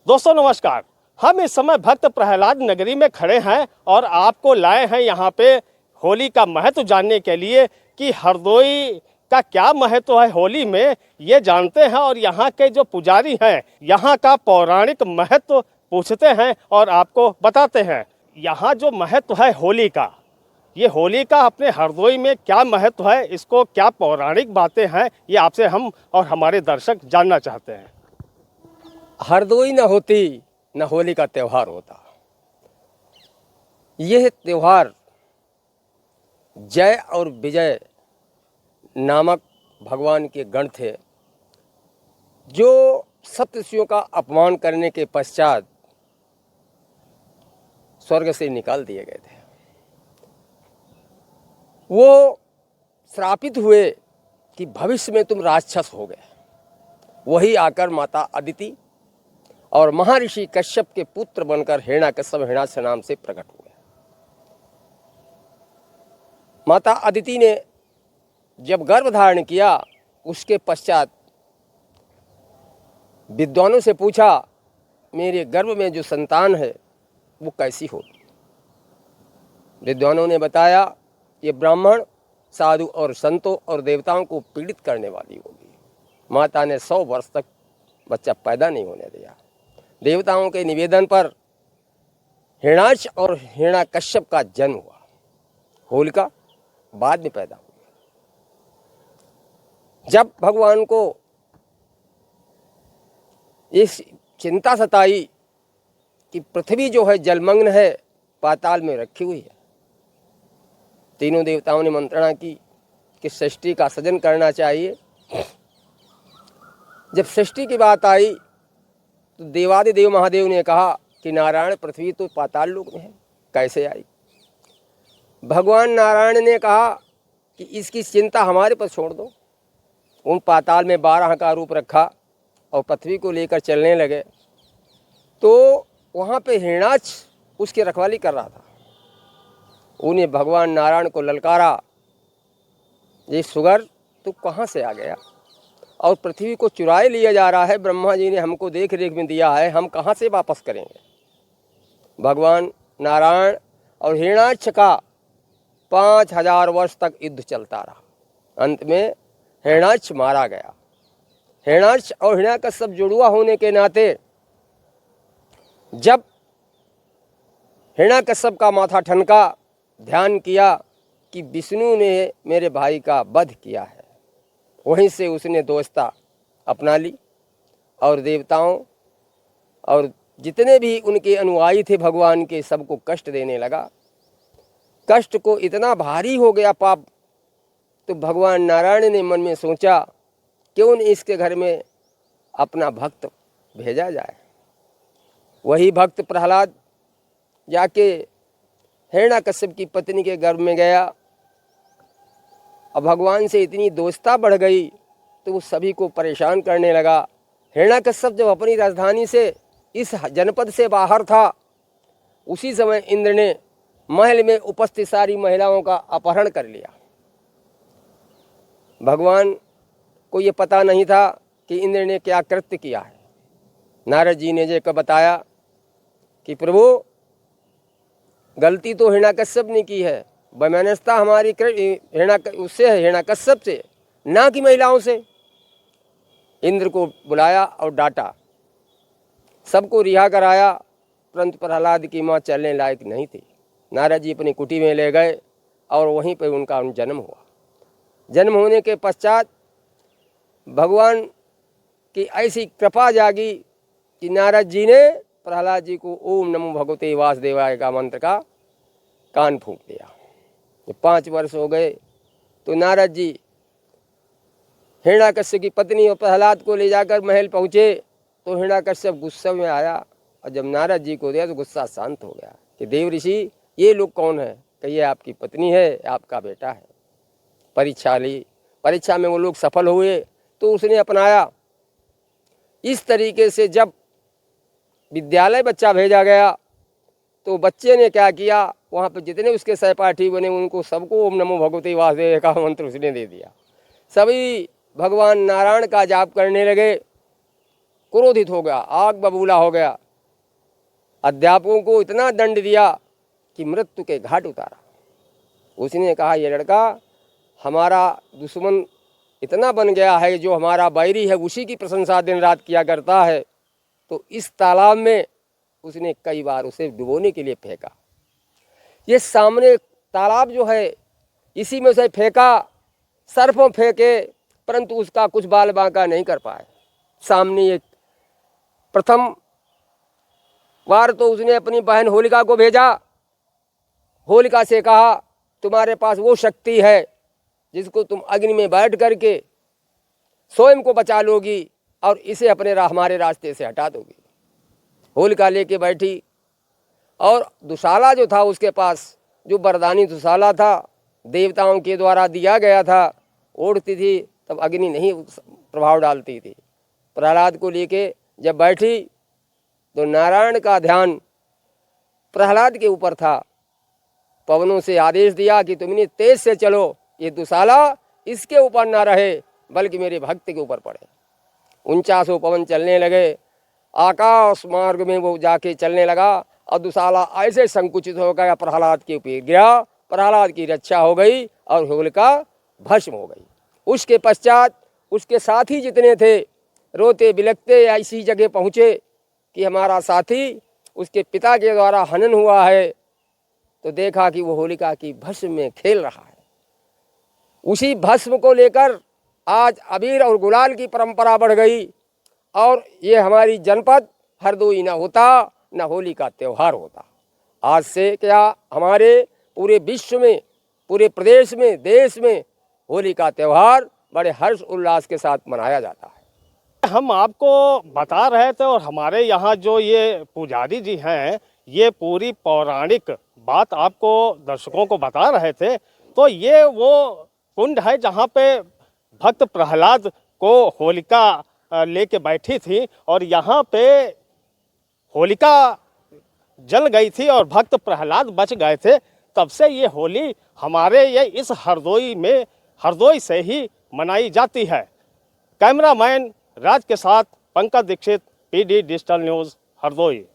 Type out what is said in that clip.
दोस्तों नमस्कार। हम इस समय भक्त प्रहलाद नगरी में खड़े हैं और आपको लाए हैं यहाँ पे होली का महत्व जानने के लिए कि हरदोई का क्या महत्व है होली में, ये जानते हैं। और यहाँ के जो पुजारी हैं यहाँ का पौराणिक महत्व पूछते हैं और आपको बताते हैं। यहाँ जो महत्व है होली का, ये होली का अपने हरदोई में क्या महत्व है, इसको क्या पौराणिक बातें हैं, ये आपसे हम और हमारे दर्शक जानना चाहते हैं। हरदोई न होती न होली का त्यौहार होता। यह त्यौहार जय और विजय नामक भगवान के गण थे, जो सप्तऋषियों का अपमान करने के पश्चात स्वर्ग से निकाल दिए गए थे। वो श्रापित हुए कि भविष्य में तुम राक्षस हो गए। वही आकर माता अदिति और महर्षि कश्यप के पुत्र बनकर हिरण्यकश्यप हिरण्याक्ष नाम से प्रकट हुए। माता अदिति ने जब गर्भ धारण किया, उसके पश्चात विद्वानों से पूछा, मेरे गर्भ में जो संतान है वो कैसी होगी। विद्वानों ने बताया, ये ब्राह्मण, साधु और संतों और देवताओं को पीड़ित करने वाली होगी। माता ने 100 वर्ष तक बच्चा पैदा नहीं होने दिया। देवताओं के निवेदन पर हिरण्याक्ष और हिरण्यकश्यप का जन्म हुआ। होलिका बाद में पैदा हुई। जब भगवान को इस चिंता सताई कि पृथ्वी जो है जलमग्न है, पाताल में रखी हुई है, तीनों देवताओं ने मंत्रणा की कि सृष्टि का सृजन करना चाहिए। जब सृष्टि की बात आई तो देवादिदेव महादेव ने कहा कि नारायण, पृथ्वी तो पाताल लोक में है, कैसे आई। भगवान नारायण ने कहा कि इसकी चिंता हमारे पर छोड़ दो। उन पाताल में 12 का रूप रखा और पृथ्वी को लेकर चलने लगे। तो वहाँ पे हिरण्याक्ष उसकी रखवाली कर रहा था। उन्हें भगवान नारायण को ललकारा, ये सुगर तू कहाँ से आ गया और पृथ्वी को चुराए लिया जा रहा है। ब्रह्मा जी ने हमको देख रेख में दिया है, हम कहाँ से वापस करेंगे। भगवान नारायण और हिरण्याक्ष का 5000 वर्ष तक युद्ध चलता रहा। अंत में हिरण्याक्ष मारा गया। हिरण्याक्ष और हिरण्यकश्यप जुड़वा होने के नाते जब हिरण्यकश्यप का माथा ठनका, ध्यान किया कि विष्णु ने मेरे भाई का वध किया है, वहीं से उसने दोस्ता अपना ली और देवताओं और जितने भी उनके अनुयायी थे भगवान के, सबको कष्ट देने लगा। कष्ट को इतना भारी हो गया पाप, तो भगवान नारायण ने मन में सोचा, क्यों न इसके घर में अपना भक्त भेजा जाए। वही भक्त प्रहलाद जाके हिरण्यकश्यप की पत्नी के गर्भ में गया। अब भगवान से इतनी दोस्ता बढ़ गई तो वो सभी को परेशान करने लगा। हिरण्यकश्यप जब अपनी राजधानी से इस जनपद से बाहर था, उसी समय इंद्र ने महल में उपस्थित सारी महिलाओं का अपहरण कर लिया। भगवान को ये पता नहीं था कि इंद्र ने क्या कृत्य किया है। नारद जी ने जो बताया कि प्रभु, गलती तो हिरण्यकश्यप ने की है, वैमनस्यता हमारी उससे है, हिरण्यकश्यप से, ना कि महिलाओं से। इंद्र को बुलाया और डांटा, सबको रिहा कराया, परंतु प्रहलाद की माँ चलने लायक नहीं थी। नारद जी अपनी कुटी में ले गए और वहीं पर उनका जन्म हुआ। जन्म होने के पश्चात भगवान की ऐसी कृपा जागी कि नारद जी ने प्रहलाद जी को ओम नमो भगवते वासुदेवाय का मंत्र का कान फूंक दिया। जब 5 वर्ष हो गए तो नारद जी हिरण्यकश्यप की पत्नी और प्रहलाद को ले जाकर महल पहुँचे तो हिरण्यकश्यप गुस्से में आया, और जब नारद जी को दिया तो गुस्सा शांत हो गया कि देव ऋषि, ये लोग कौन है। कहिए आपकी पत्नी है, आपका बेटा है। परीक्षा ली, परीक्षा में वो लोग सफल हुए तो उसने अपनाया। इस तरीके से जब विद्यालय बच्चा भेजा गया तो बच्चे ने क्या किया, वहाँ पर जितने उसके सहपाठी बने उनको सबको ओम नमो भगवते वासुदेवाय का मंत्र उसने दे दिया। सभी भगवान नारायण का जाप करने लगे। क्रोधित हो गया, आग बबूला हो गया। अध्यापकों को इतना दंड दिया कि मृत्यु के घाट उतारा। उसने कहा, ये लड़का हमारा दुश्मन इतना बन गया है, जो हमारा बैरी है उसी की प्रशंसा दिन रात किया करता है। तो इस तालाब में उसने कई बार उसे डुबोने के लिए फेंका। ये सामने तालाब जो है, इसी में उसे फेंका, सर्पों फेंके, परंतु उसका कुछ बाल बांका नहीं कर पाए। सामने एक प्रथम बार तो उसने अपनी बहन होलिका को भेजा। होलिका से कहा, तुम्हारे पास वो शक्ति है जिसको तुम अग्नि में बैठ करके स्वयं को बचा लोगी और इसे अपने हमारे रास्ते से हटा दोगी। होलिका लेके बैठी और दुशाला जो था उसके पास, जो वरदानी दुशाला था, देवताओं के द्वारा दिया गया था, ओढ़ती थी तब अग्नि नहीं प्रभाव डालती थी। प्रहलाद को लेके जब बैठी तो नारायण का ध्यान प्रहलाद के ऊपर था। पवनों से आदेश दिया कि तुम इन्हें तेज से चलो, ये दुशाला इसके ऊपर ना रहे बल्कि मेरे भक्त के ऊपर पड़े। 49 पवन चलने लगे, आकाश मार्ग में वो जाके चलने लगा और दुशाला ऐसे संकुचित हो गया, प्रहलाद के ऊपर गिरा, प्रहलाद की रक्षा हो गई और होलिका भस्म हो गई। उसके पश्चात उसके साथी जितने थे रोते बिलखते ऐसी जगह पहुँचे कि हमारा साथी उसके पिता के द्वारा हनन हुआ है। तो देखा कि वो होलिका की भस्म में खेल रहा है। उसी भस्म को लेकर आज अबीर और गुलाल की परंपरा बढ़ गई और ये हमारी जनपद हरदोई न होता, न होली का त्यौहार होता। आज से क्या हमारे पूरे विश्व में, पूरे प्रदेश में, देश में होली का त्यौहार बड़े हर्ष उल्लास के साथ मनाया जाता है। हम आपको बता रहे थे और हमारे यहाँ जो ये पुजारी जी हैं, ये पूरी पौराणिक बात आपको दर्शकों को बता रहे थे। तो ये वो कुंड है जहाँ पे भक्त प्रहलाद को होलिका लेके बैठी थी और यहाँ पे होलिका जल गई थी और भक्त प्रहलाद बच गए थे। तब से ये होली हमारे ये इस हरदोई से ही मनाई जाती है। कैमरामैन राज के साथ Pankaj Dixit, PD digital news, Hardoi.